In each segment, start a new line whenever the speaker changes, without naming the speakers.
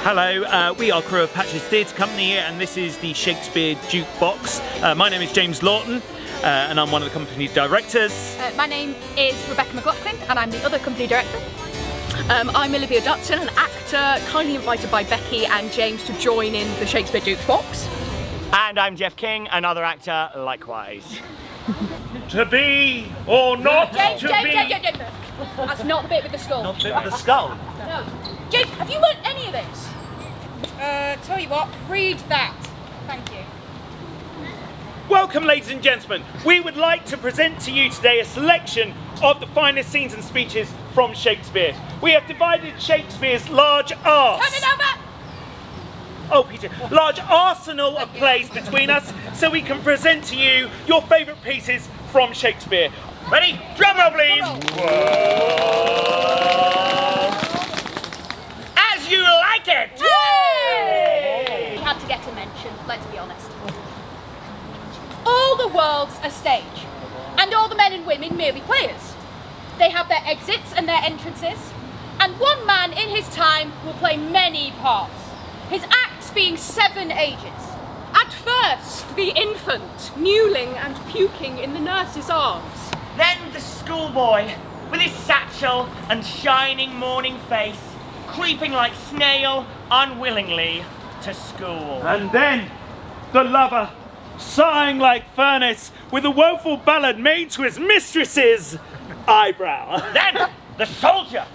Hello, we are crew of PATCHES Theatre Company here, and this is the Shakespeare Jukebox. My name is James Lawton, and I'm one of the company directors.
My name is Rebecca McLaughlin, and I'm the other company director. I'm Olivia Dutton, an actor kindly invited by Becky and James to join in the Shakespeare Jukebox.
And I'm Jeff King, another actor likewise.
To be or not
James,
to
James,
be.
James. That's not the bit with the skull.
Not the bit with the skull.
No. James, have you learned any of this? Tell you what, read that. Thank you.
Welcome, ladies and gentlemen. We would like to present to you today a selection of the finest scenes and speeches from Shakespeare. We have divided Shakespeare's large arse.
Turn it over!
Oh, Peter, large arsenal of plays between us, so we can present to you your favourite pieces from Shakespeare. Ready? Drum roll, please.
As you like it!
Yay! We had to get a mention, let's be honest. All the world's a stage, and all the men and women merely players. They have their exits and their entrances, and one man in his time will play many parts, his acts being 7 ages.
At first, the infant, newling and puking in the nurse's arms.
Then the schoolboy, with his satchel and shining morning face, creeping like snail unwillingly to school.
And then the lover, sighing like furnace, with a woeful ballad made to his mistress's eyebrow.
Then the soldier,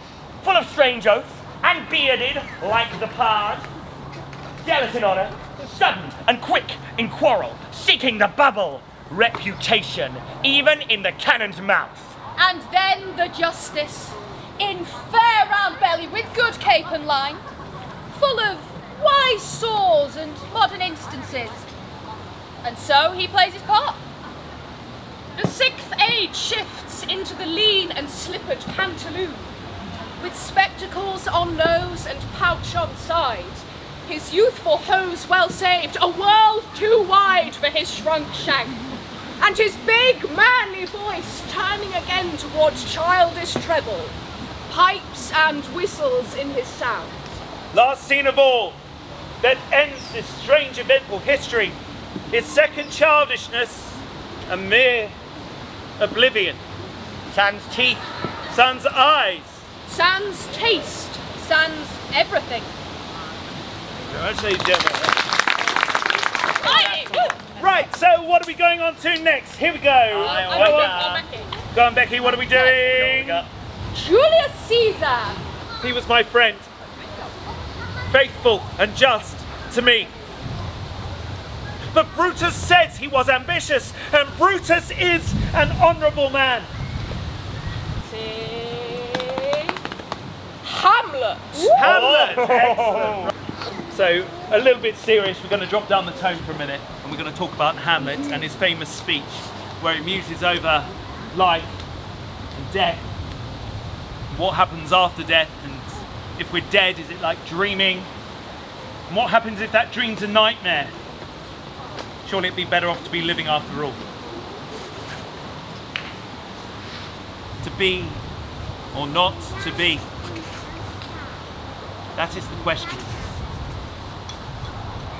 full of strange oaths and bearded like the pard, jealous in honour, sudden and quick in quarrel, seeking the bubble, reputation, even in the cannon's mouth.
And then the justice, in fair round belly with good cape and line, full of wise saws and modern instances. And so he plays his part.
The 6th age shifts into the lean and slippered pantaloon. With spectacles on nose and pouch on side, his youthful hose well saved, a world too wide for his shrunk shank, and his big manly voice turning again towards childish treble, pipes and whistles in his sound.
Last scene of all, that ends this strange eventful history, is second childishness, a mere oblivion.
Sans teeth,
Sans eyes.
Sans taste, sans everything.
Right, so what are we going on to next? Here we go. Go on, Becky, what are we doing?
Julius Caesar.
He was my friend, faithful and just to me. But Brutus says he was ambitious, and Brutus is an honourable man.
Hamlet.
Hamlet! Excellent. So, a little bit serious, we're going to drop down the tone for a minute, and we're going to talk about Hamlet and his famous speech, where he muses over life and death, and what happens after death, and if we're dead, is it like dreaming? And what happens if that dream's a nightmare? Surely it'd be better off to be living after all. To be or not to be? That is the question.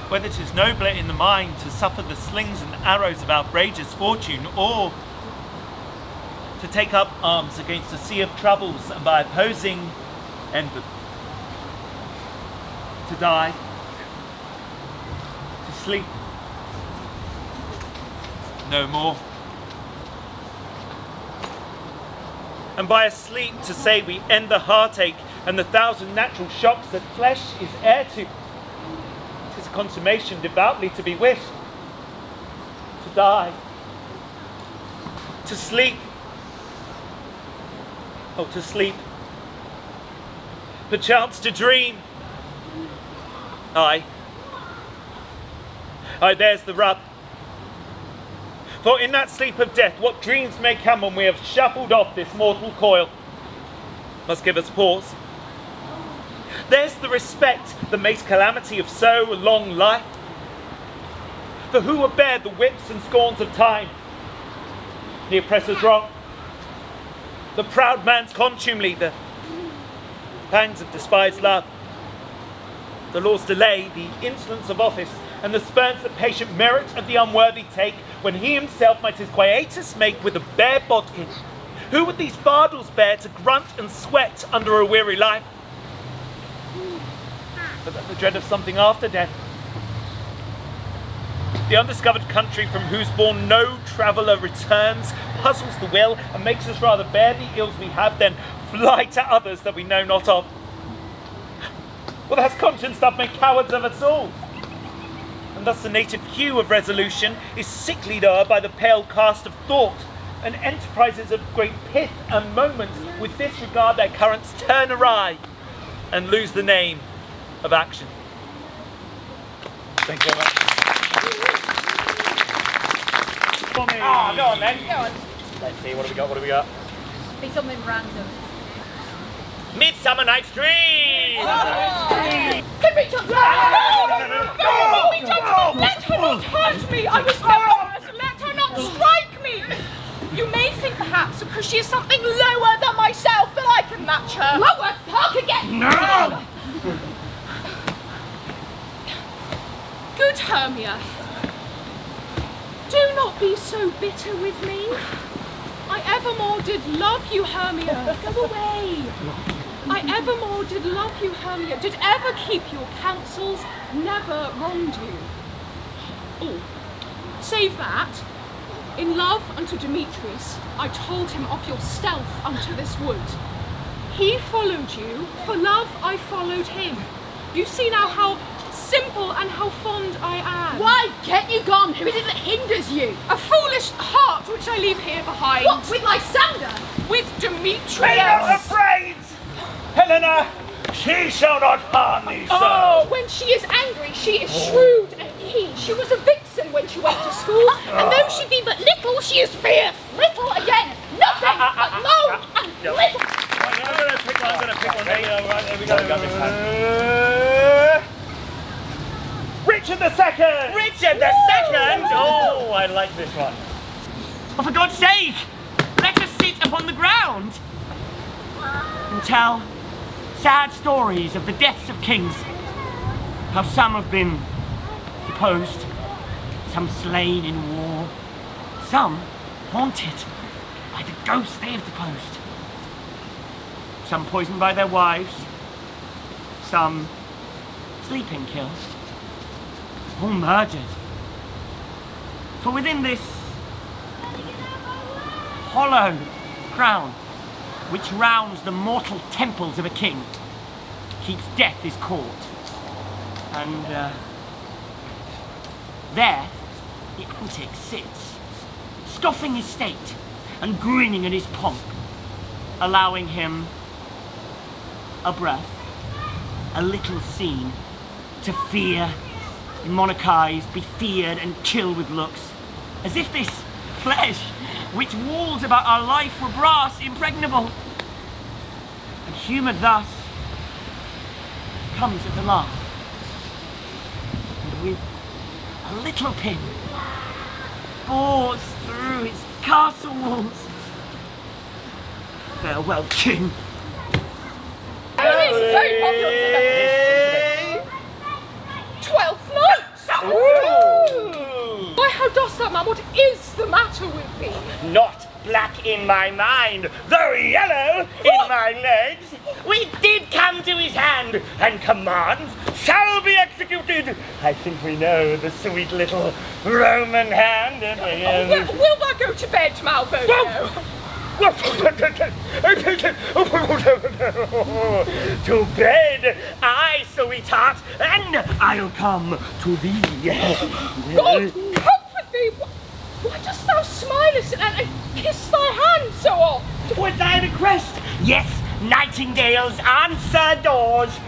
Whether 'tis nobler in the mind to suffer the slings and arrows of outrageous fortune, or to take up arms against a sea of troubles and by opposing end them. To die, to sleep, no more. And by a sleep to say we end the heartache and the 1,000 natural shocks that flesh is heir to. 'Tis a consummation devoutly to be wished. To die. To sleep. Oh, to sleep. Perchance to dream. Aye, there's the rub. For in that sleep of death, what dreams may come when we have shuffled off this mortal coil, must give us pause. There's the respect that makes calamity of so long life. For who will bear the whips and scorns of time? The oppressor's wrong, the proud man's contumely, the pangs of despised love. The laws delay, the insolence of office, and the spurns that patient merit of the unworthy take, when he himself might his quietus make with a bare bodkin. Who would these fardels bear to grunt and sweat under a weary life? But the dread of something after death. The undiscovered country from whose bourne no traveller returns puzzles the will and makes us rather bear the ills we have than fly to others that we know not of. Well, has conscience doth make cowards of us all? And thus the native hue of resolution is sicklied o'er by the pale cast of thought, and enterprises of great pith and moment with disregard their currents turn awry and lose the name of action. Thank you very much.
Ah, go on then.
Go on.
Let's see, what have we got?
Be something random.
Midsummer Night's Dream!
Can we jump? No! We jump! Let her not hurt me! I was nervous! Let her not strike me! You may think perhaps because she is something lower than myself that I can match her. Lower? Hark again!
No!
Good Hermia, do not be so bitter with me. I evermore did love you, Hermia. Go away. I evermore did love you, Hermia. Did ever keep your counsels, never wronged you. Oh, save that. In love unto Demetrius, I told him of your stealth unto this wood. He followed you, for love I followed him. You see now how simple and how fond I am.
Why, get you gone? Who is it that hinders you?
A foolish heart which I leave here behind.
What, with Lysander?
With Demetrius.
Be not afraid! Helena, she shall not harm thee, sir.
Oh, when she is angry, she is shrewd and keen. She was a vixen when she went to school, and though she be but little, she is fierce.
Little again, nothing but low and little.
I'm gonna pick one. There we go. Richard II! Richard II? Oh, I like this one. Oh, for God's sake, let us sit upon the ground and tell sad stories of the deaths of kings. How some have been deposed, some slain in war, some haunted by the ghosts they have deposed, some poisoned by their wives, some sleeping killed, all murdered. For within this hollow crown, which rounds the mortal temples of a king, keeps death his court. And there the antic sits, scoffing his state and grinning at his pomp, allowing him a breath, a little scene, to fear, monarchize, be feared and kill with looks, as if this flesh, which walls about our life were brass impregnable, and humoured thus, comes at the last, and with a little pin, bores through its castle walls. Farewell, king.
It is very popular today.
12th night!
Ooh.
Why, how dost that, man? What is the matter with thee?
Not black in my mind, though yellow in my legs. We did come to his hand, and commands shall be executed. I think we know the sweet little Roman hand.
Will thou go to bed, Malvolio?
To bed, aye, sweetheart, and I'll come to thee.
God comfort thee! Why dost thou smilest and kiss thy hand so oft?
Would thy request? Yes, nightingales answer doors.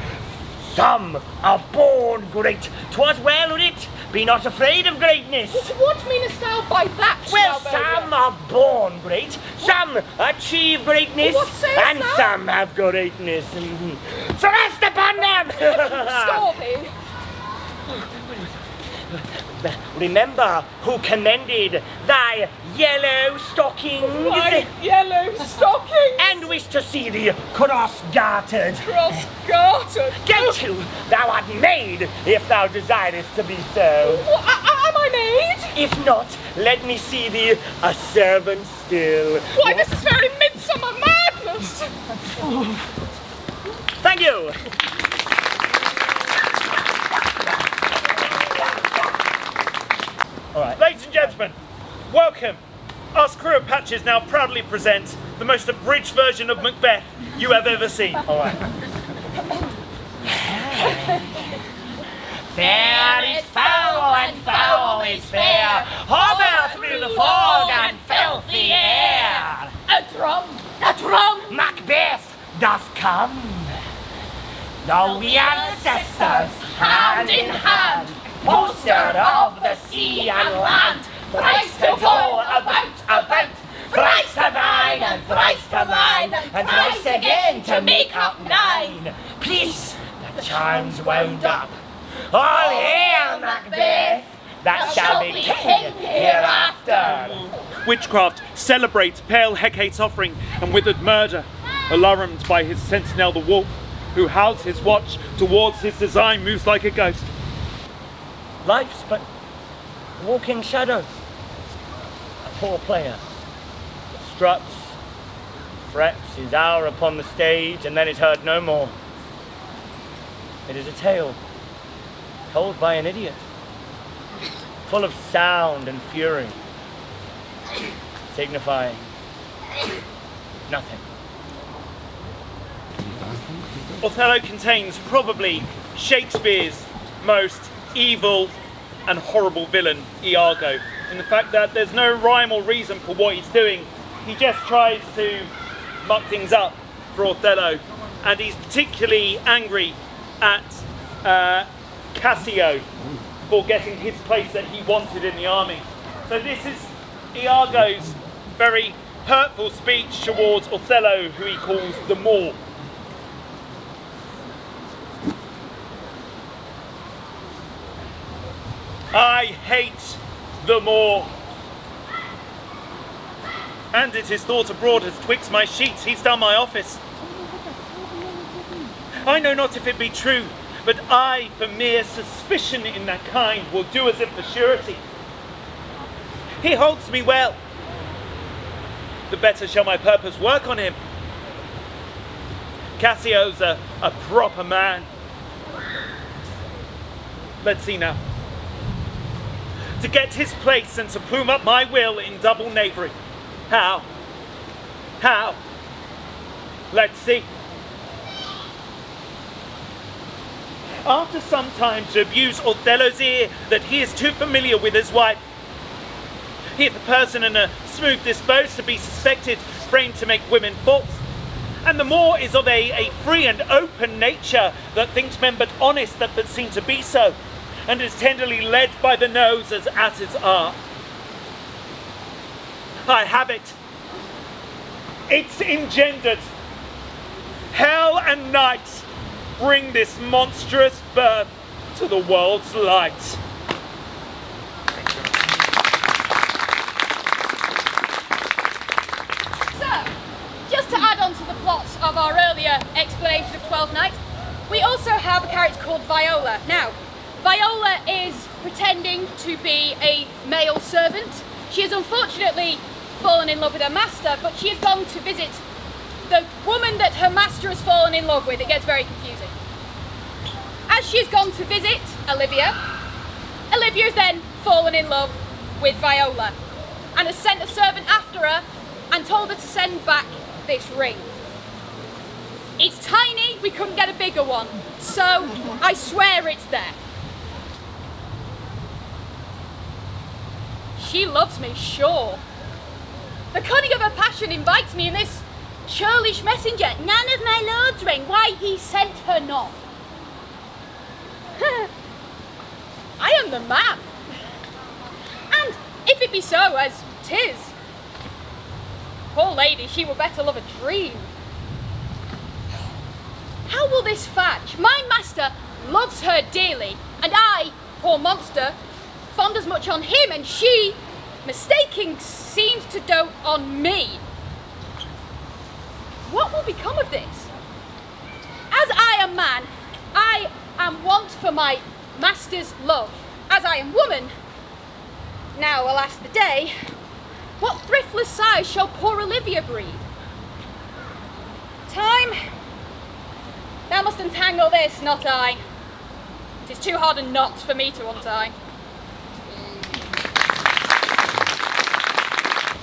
Some are born great. 'Twas well writ, be not afraid of greatness.
What meanest thou by that,
Well,
Malvolio?
some are born great, some achieve greatness,
What sayest
and
thou?
some have greatness. Thrust upon them!
Score thee.
Remember who commended thy yellow stockings?
My yellow stocking!
And wish to see thee cross-gartered.
Cross-gartered?
Get to, thou art made, if thou desirest to be so.
Am I made?
If not, let me see thee a servant still.
Why, this is very midsummer madness!
Thank you.
All right. Ladies and gentlemen, welcome. Us crew of Patches now proudly present the most abridged version of Macbeth you have ever seen.
All right. Fair is foul and foul is fair. Hover through the fog and filthy air.
A drum! A drum!
Macbeth doth come. Though we ancestors, hand in hand, poster of the sea and land, thrice to go about, thrice to thine and thrice to mine, and thrice again to make up nine. Peace, the charms wound up. All hail Macbeth, that shall be king hereafter.
Witchcraft celebrates pale Hecate's offering and withered murder, alarmed by his sentinel the wolf, who howls his watch towards his design moves like a ghost.
Life's but a walking shadow. A poor player struts, frets his hour upon the stage, and then is heard no more. It is a tale told by an idiot, full of sound and fury, signifying nothing.
Othello contains probably Shakespeare's most evil and horrible villain, Iago, in the fact that there's no rhyme or reason for what he's doing. He just tries to muck things up for Othello, and he's particularly angry at Cassio for getting his place that he wanted in the army. So this is Iago's very hurtful speech towards Othello, who he calls the Moor. I hate the Moor, and it is thought abroad has twixt my sheets, he's done my office. I know not if it be true, but I, for mere suspicion in that kind, will do as if for surety. He holds me well, the better shall my purpose work on him. Cassio's a proper man. Let's see now. To get his place and to plume up my will in double knavery. How? How? Let's see. After some time to abuse Othello's ear that he is too familiar with his wife. He is a person and a smooth disposed to be suspected, framed to make women false. And the Moor is of a free and open nature that thinks men but honest that but seem to be so, and is tenderly led by the nose as asses are. I have it. It's engendered. Hell and night bring this monstrous birth to the world's light.
So, just to add on to the plot of our earlier explanation of Twelfth Night, we also have a character called Viola. Now, Viola is pretending to be a male servant. She has unfortunately fallen in love with her master, but she has gone to visit the woman that her master has fallen in love with. It gets very confusing. As she's gone to visit Olivia, Olivia's then fallen in love with Viola and has sent a servant after her and told her to send back this ring. It's tiny, we couldn't get a bigger one, so I swear it's there. She loves me, sure. The cunning of her passion invites me in this churlish messenger. None of my lord's ring, why he sent her not. I am the man. And if it be so as 'tis, poor lady, she were better love a dream. How will this fetch? My master loves her dearly, and I, poor monster, fond as much on him, and she, mistaking, seems to dote on me. What will become of this? As I am man, I am wont for my master's love. As I am woman, now alas the day, what thriftless sighs shall poor Olivia breathe? Time, thou must untangle this, not I. It is too hard a knot for me to untie.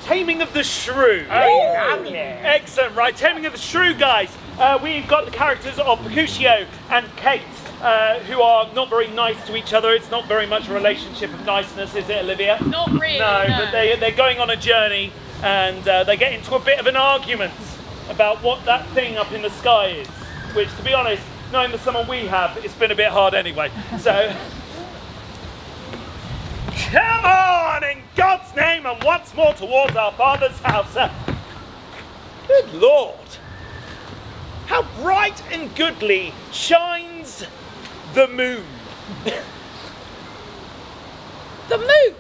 Taming of the Shrew.
Oh, lovely.
Excellent, right, Taming of the Shrew, guys. We've got the characters of Mercutio and Kate, who are not very nice to each other. It's not very much a relationship of niceness, is it, Olivia?
Not really.
No, but they're going on a journey, and they get into a bit of an argument about what that thing up in the sky is, which, to be honest, knowing the someone we have, it's been a bit hard anyway. So, come on, in God's name, and once more towards our father's house. Good Lord, how bright and goodly shines the moon.
The moon!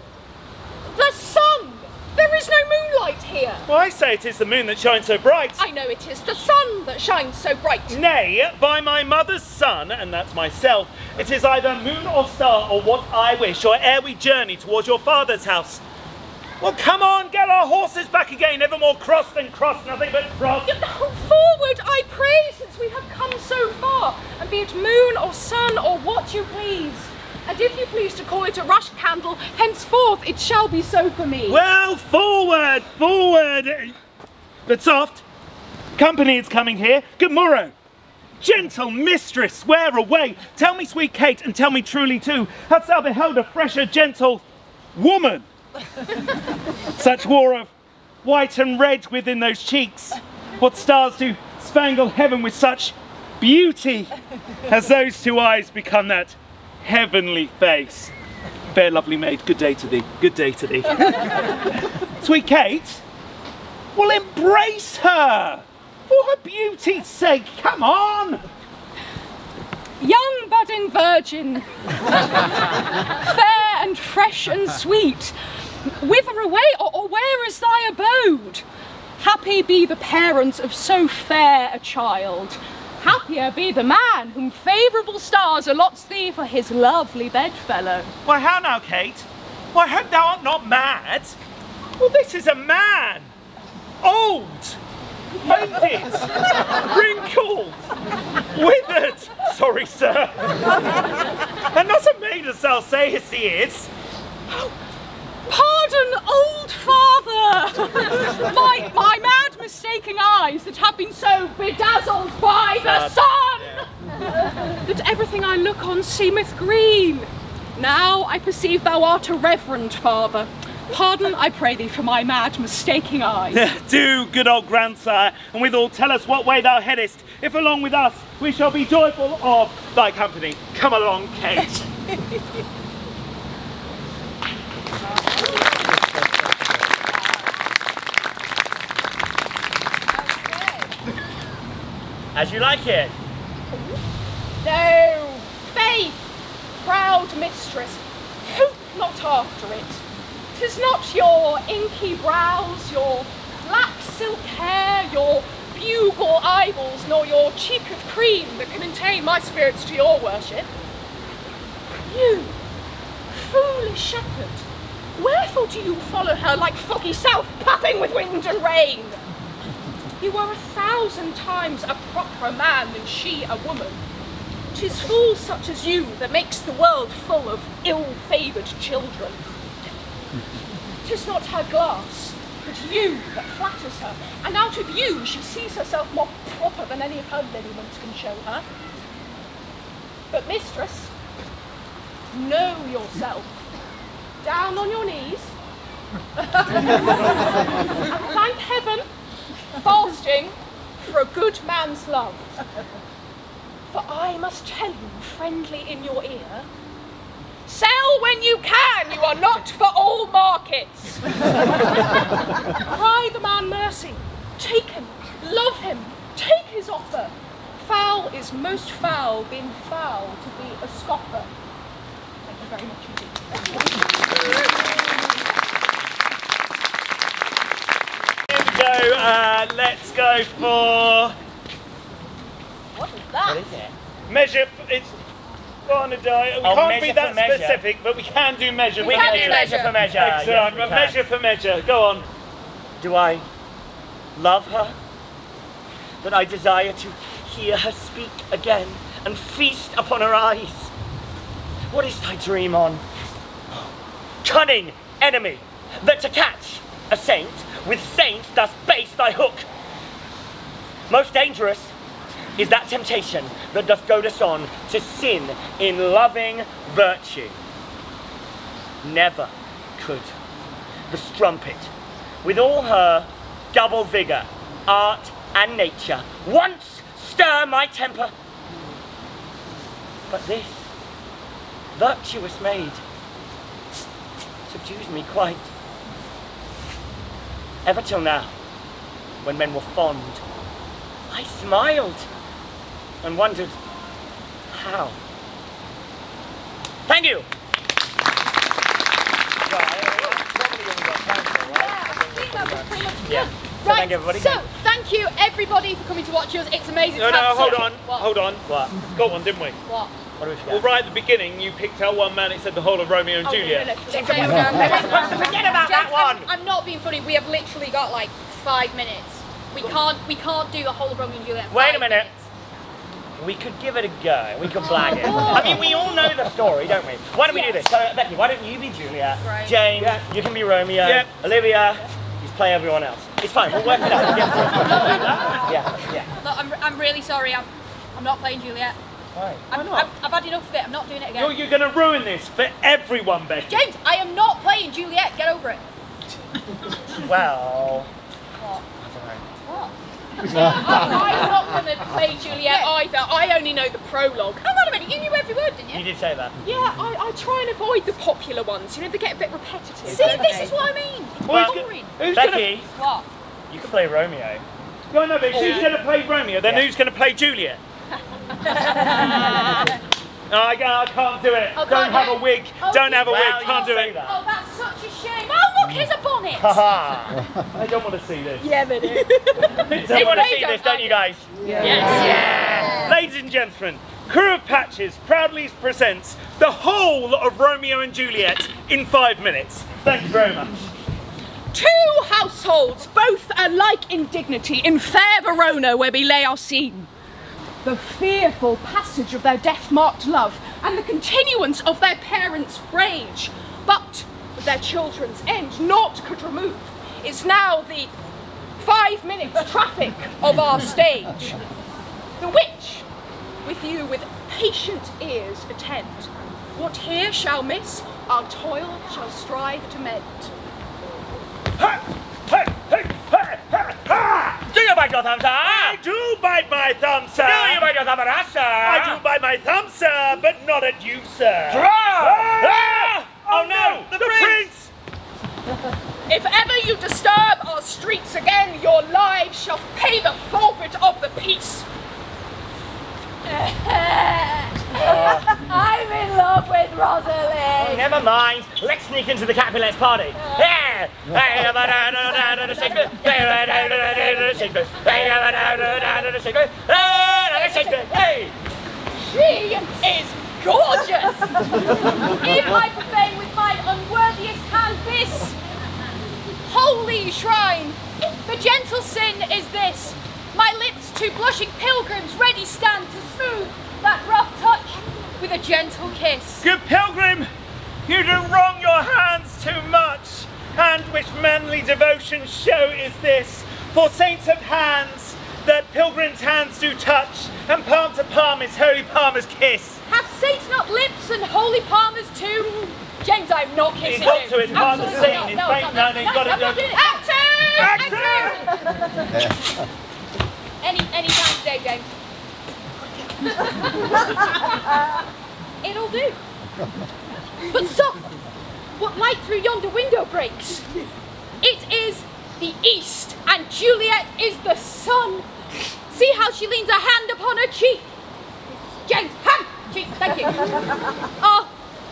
The sun! There is no moonlight here!
Well, I say it is the moon that shines so bright.
I know it is the sun that shines so bright.
Nay, by my mother's son, and that's myself, it is either moon or star or what I wish, or ere we journey towards your father's house. Well, come on, get our horses back again, evermore crossed and crossed, nothing but cross.
Forward, I pray, since we have come so far, and be it moon or sun or what you please. And if you please to call it a rush candle, henceforth it shall be so for me.
Well, forward, forward. But soft, company is coming here. Good morrow. Gentle mistress, where away? Tell me, sweet Kate, and tell me truly too, hast thou beheld a fresher gentle woman? Such war of white and red within those cheeks. What stars do spangle heaven with such beauty as those two eyes become that heavenly face? Fair lovely maid, good day to thee, good day to thee. Sweet Kate, well, embrace her for her beauty's sake, come on.
Young budding virgin, fair and fresh and sweet, whither away or where is thy abode? Happy be the parents of so fair a child. Happier be the man whom favourable stars allots thee for his lovely bedfellow.
Why, how now, Kate? Why, I hope thou art not mad. Well, this is a man. Old, faded, wrinkled, withered, sorry, sir. And not a maid as thou sayest he is.
Pardon, old father! my mad mistaking eyes that have been so bedazzled by the sun, that everything I look on seemeth green. Now I perceive thou art a reverend father. Pardon, I pray thee, for my mad mistaking eyes.
Do, good old grandsire, and withal tell us what way thou headest, if along with us we shall be joyful of thy company. Come along, Kate. As you like it.
No, faith, proud mistress, hope not after it. 'Tis not your inky brows, your black silk hair, your bugle eyeballs, nor your cheek of cream that can attain my spirits to your worship. You, foolish shepherd, wherefore do you follow her like foggy south, puffing with wind and rain? You are 1,000 times a properer man than she a woman. 'Tis fools such as you that makes the world full of ill-favoured children. 'Tis not her glass, but you that flatters her, and out of you she sees herself more proper than any of her lineaments can show her. But mistress, know yourself. Down on your knees, and thank heaven, fasting for a good man's love. For I must tell you, friendly in your ear, sell when you can, you are not for all markets. Cry the man mercy, take him, love him, take his offer. Foul is most foul, being foul to be a scoffer. very much indeed.
Here we go. Let's go for
What is that?
What is it?
measure. It's on a diet. We
Oh,
can't be
measure
that
for measure.
specific, but we can do measure.
We
for
can
measure.
do measure for measure.
Excellent.
Yes, we can.
Measure for measure. Go on.
Do I love her? That I desire to hear her speak again and feast upon her eyes? What is thy dream on? Cunning enemy, that to catch a saint with saints dost base thy hook. Most dangerous is that temptation that doth goad us on to sin in loving virtue. Never could the strumpet, with all her double vigour, art and nature, once stir my temper. But this virtuous maid subdues me quite. Ever till now, when men were fond, I smiled and wondered how. Thank you. Yeah.
Right,
Thank you, everybody.
so thank you everybody for coming to watch us. It's amazing.
No,
to have
hold
such-
on,
What?
hold on.
What?
Got one, didn't we?
What?
What do we forget?
Well, right at the beginning, you picked out one man. It said the whole of Romeo and
Oh,
Juliet.
no.
We're supposed to forget about that one.
I'm not being funny. We have literally got like 5 minutes. We can't do the whole of Romeo and Juliet. in
Wait a
5
minute.
minutes.
We could give it a go. We could blag it. I mean, we all know the story, don't we? Why don't we do this? So, Becky, why don't you be Juliet?
Right.
James, you can be Romeo.
Yep.
Olivia, you just play everyone else. It's fine. We'll work it out. We'll get through it. Yeah.
Look, I'm really sorry. I'm not playing Juliet.
Why?
I've had enough of it. I'm not doing it again.
You're going to ruin this for everyone, Becky.
James, I am not playing Juliet. Get over it.
Well,
What? What?
I'm not going to play Juliet either. I only know the prologue.
Hang on a minute. You knew every word, didn't
you
you?
did say that.
Yeah, I try and avoid the popular ones. You know, they get a bit repetitive.
See,
don't
this
they?
is what I mean.
Well,
Boring.
Who's going to...
Becky,
What?
you can play Romeo.
No, but who's going to play Romeo? Then
Yeah.
who's going to play Juliet? No, I can't do it.
Oh,
Don't
can't
have
do
a
it?
wig.
Oh,
Don't have a
well,
wig. Can't do
say
it.
that.
Oh, that's such a shame. Oh, look, here's a bonnet.
Haha.
I don't want to see this.
Yeah, they do.
You want to see this, don't you guys?
Yes.
Ladies and gentlemen, Crew of Patches proudly presents the whole of Romeo and Juliet in 5 minutes. Thank you very much.
Two households, both alike in dignity, in fair Verona where we lay our scene. The fearful passage of their death-marked love and the continuance of their parents' rage, but with their children's end naught could remove, is now the 5 minutes traffic of our stage. The which, with you with patient ears attend, what here shall miss, our toil shall strive to mend.
Do you bite your thumb, sir?
I do bite my thumb, sir.
Do you bite your thumb at us, sir?
I do bite my thumb, sir, but not at you, sir.
Ah! Oh no,
the prince!
If ever you disturb our streets again, your lives shall pay the forfeit of the peace.
I'm in love with Rosalind.
Never mind. Let's sneak into the Capulets party. Yeah. Hey.
She is gorgeous. If I profane with mine unworthiest hand this holy shrine, the gentle sin is this. My lips to blushing pilgrims ready stand to smooth that rough touch with a gentle kiss.
Good pilgrim, you do wrong your hands too much. And which manly devotion show is this? For saints have hands that pilgrims' hands do touch, and palm to palm is holy palmer's kiss.
Have saints not lips and holy palmers too? James, I'm not kissing
He's got
you.
to, it's part of the
Absolutely
scene.
not.
It's fake, no, you've got
I'm not
to
doing
do
it.
Action!
Any time today, James. It'll do. But stop! What light through yonder window breaks? It is the east, and Juliet is the sun. See how she leans a hand upon her cheek. James, hand! Cheek, thank you. Oh,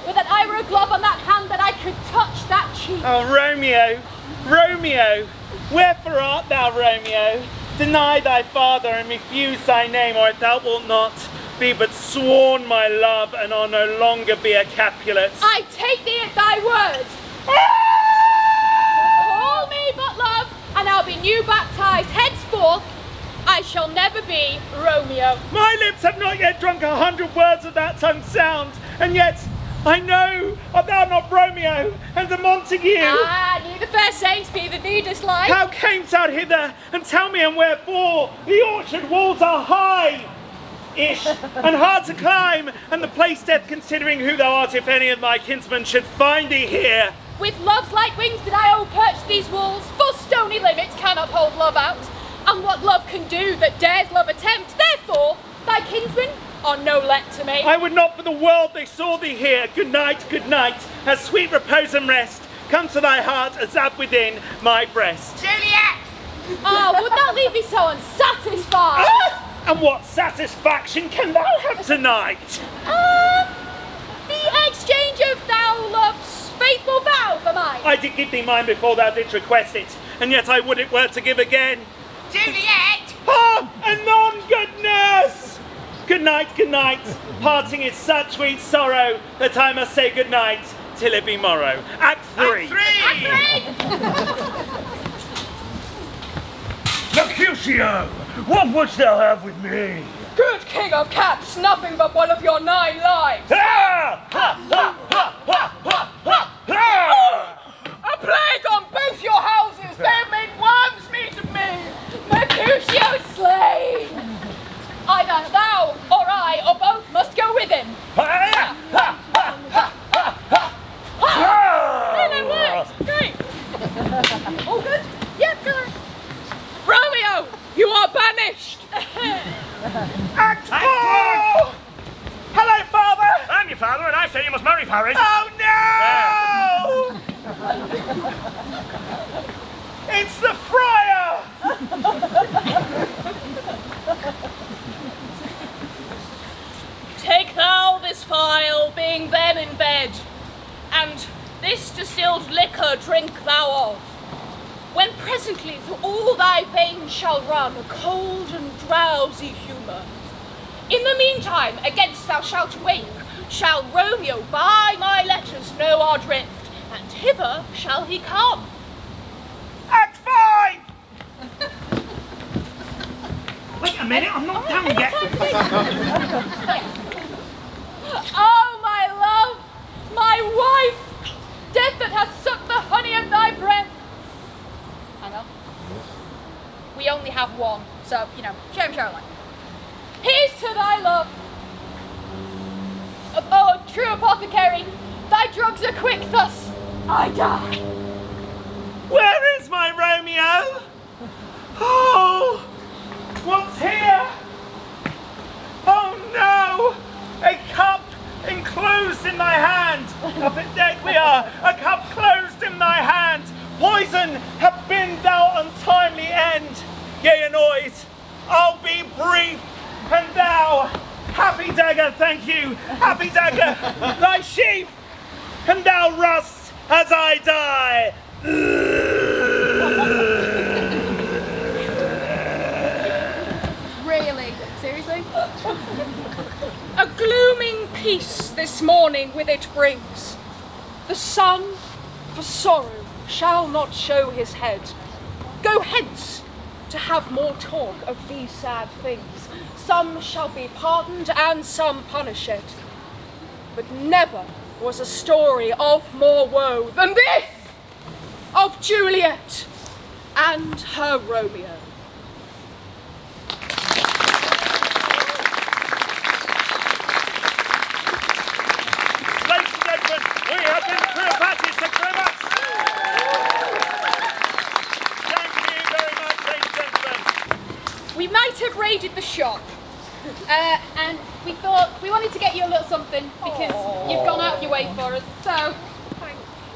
But that I were a glove on that hand, that I could touch that cheek.
Oh, Romeo, Romeo, wherefore art thou, Romeo? Deny thy father and refuse thy name, or if thou wilt not be but sworn my love, and I'll no longer be a Capulet.
I take thee at thy word. Call me but love, and I'll be new baptized. Henceforth, I shall never be Romeo.
My lips have not yet drunk 100 words of that tongue's sound, and yet I know art thou not Romeo and the Montague?
Ah, ye the fair saints be the needest like.
How camest thou hither, and tell me and wherefore? The orchard walls are high-ish and hard to climb, and the place death considering who thou art, if any of my kinsmen should find thee here.
With love's light wings did I perch these walls, for stony limits cannot hold love out. And what love can do that dares love attempt, therefore thy kinsmen are no let to me.
I would not for the world they saw thee here. Good night, as sweet repose and rest come to thy heart as that within my breast.
Juliet!
Ah, would thou leave me so unsatisfied?
Ah, and what satisfaction can thou have tonight?
The exchange of thou love's faithful vow for mine.
I did give thee mine before thou didst request it, and yet I would it were to give again.
Juliet!
Ah, anon, good nurse! Good night, parting is such sweet sorrow that I must say good night till it be morrow. Act 3.
Act 3! Mercutio, what wouldst thou have with me?
Good king of cats, nothing but one of your 9 lives.
Ah! Ha, ha, ha, ha, ha, ha, ha!
A plague on both your houses, they have made worms meat of me.
Mercutio slain. Either thou or I or both must go with him.
Ha, ha, ha, ha, ha, ha.
There, that works. Great. All good? Yep, good.
Romeo, you are banished.
Act 4! Hello, father!
I'm your father, and I say you must marry Paris.
Oh no! It's the friar!
Take thou this phial, being then in bed, and this distilled liquor drink thou of. When presently through all thy veins shall run a cold and drowsy humour. In the meantime, against thou shalt wake, shall Romeo by my letters know our drift, and hither shall he come.
Act 5!
Wait a minute, I'm not done yet.
Oh, my love, my wife, death that hath sucked the honey of thy breath. Hang on. We only have one, so, you know, shame Caroline. Here's to thy love. Oh, true apothecary, thy drugs are quick thus. I die.
Where is my Romeo? Oh, what's here? Oh no! A cup enclosed in thy hand. Up in dead we are. A cup closed in thy hand. Poison hath been thou untimely end. Yea, annoys, I'll be brief, and thou, happy dagger, thank you, happy dagger, thy sheath, and thou rust as I die.
Really? Seriously?
A glooming peace this morning with it brings. The sun, for sorrow, shall not show his head. Go hence to have more talk of these sad things. Some shall be pardoned and some punished. But never was a story of more woe than this of Juliet and her Romeo.
Ladies and gentlemen, we have been through a patches. Thank you very much. Thank you very much, ladies and gentlemen.
We might have raided the shop, and we thought we wanted to get you a little something because you've gone out of your way for us. So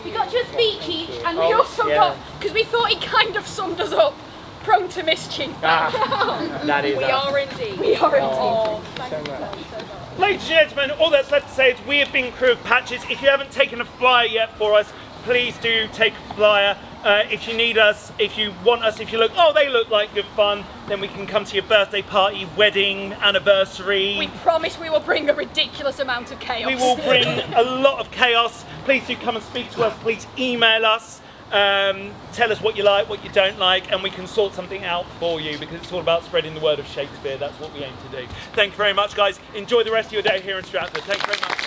we got you a speech each, and we also got, because we thought he kind of summed us up, prone to mischief.
That is
We are indeed.
We are indeed.
Oh,
thank you so much.
Ladies and gentlemen, all that's left to say is we have been Crew of Patches. If you haven't taken a flyer yet for us, please do take a flyer. If you need us, if you want us, if you look, oh, they look like good fun, then we can come to your birthday party, wedding, anniversary.
We promise we will bring a ridiculous amount of chaos.
We will bring a lot of chaos. Please do come and speak to us. Please email us. Tell us what you like, what you don't like, and we can sort something out for you, because it's all about spreading the word of Shakespeare. That's what we aim to do. Thank you very much, guys. Enjoy the rest of your day here in Stratford. Thank you very much.